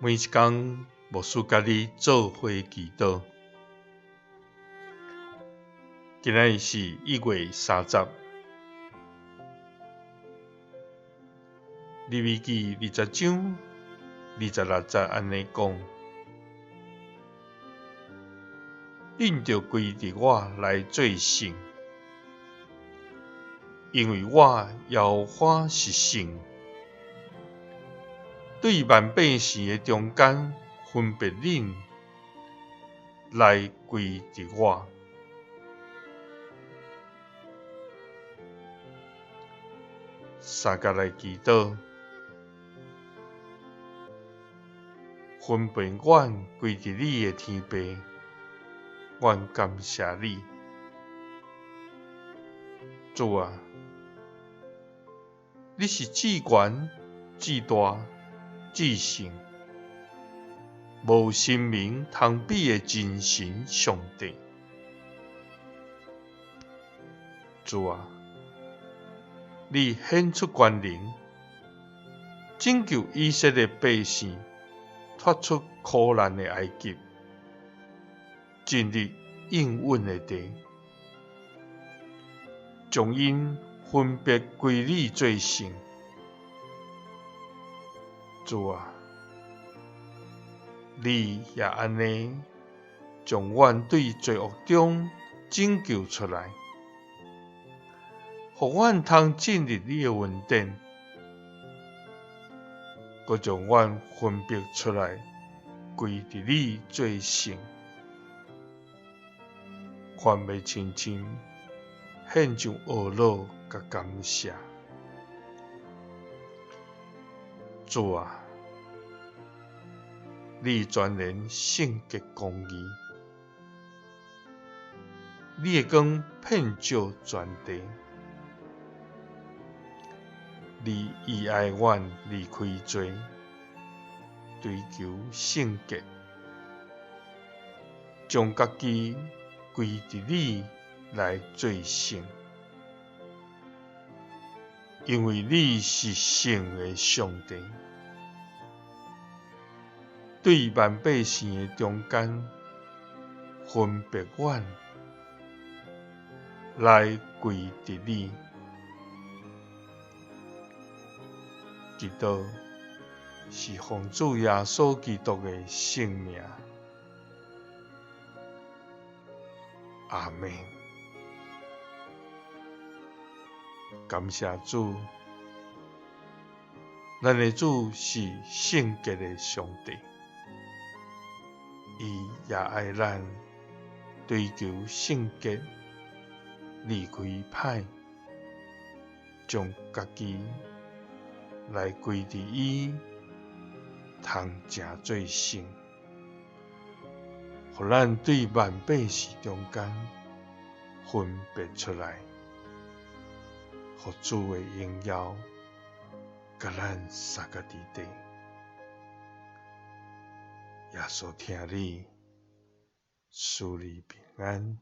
每一天，牧师甲你做伙祈祷。今仔是1月30，利未記20章26節安尼講：恁着歸佇我來做聖，因為我耶和華是聖。對萬百姓的中間分別恁來歸佇我。三甲來祈禱，分別阮歸佇你的天父，阮感謝你。主啊，你是至懸、至大、至聖，無神明通比的真神上帝。主啊，你顯出權能，拯救以色列百姓脫出苦難的埃及，進入應允的地，將因分別歸你做聖。主啊，你也安尼將阮對罪惡中拯救出來，互阮通進入你的恩典，閣將阮分別出來，歸佇你做聖。願要親親獻上懊惱甲感謝。主啊，你全然聖潔公義，你的光遍照全地。你意愛阮離開罪，追求聖潔，將家己歸佇你來做聖，因為你是聖的上帝。對萬百姓的中間分別阮來歸佇你。祈禱是奉主耶穌基督的聖名，阿們。感謝主，咱的主是聖潔的上帝，伊也愛咱追求聖潔，離開歹，將家己來歸佇伊，通正做聖，互咱對萬百姓中間分別出來，互主的榮耀甲咱三個在地。耶穌聽你，賜你平安。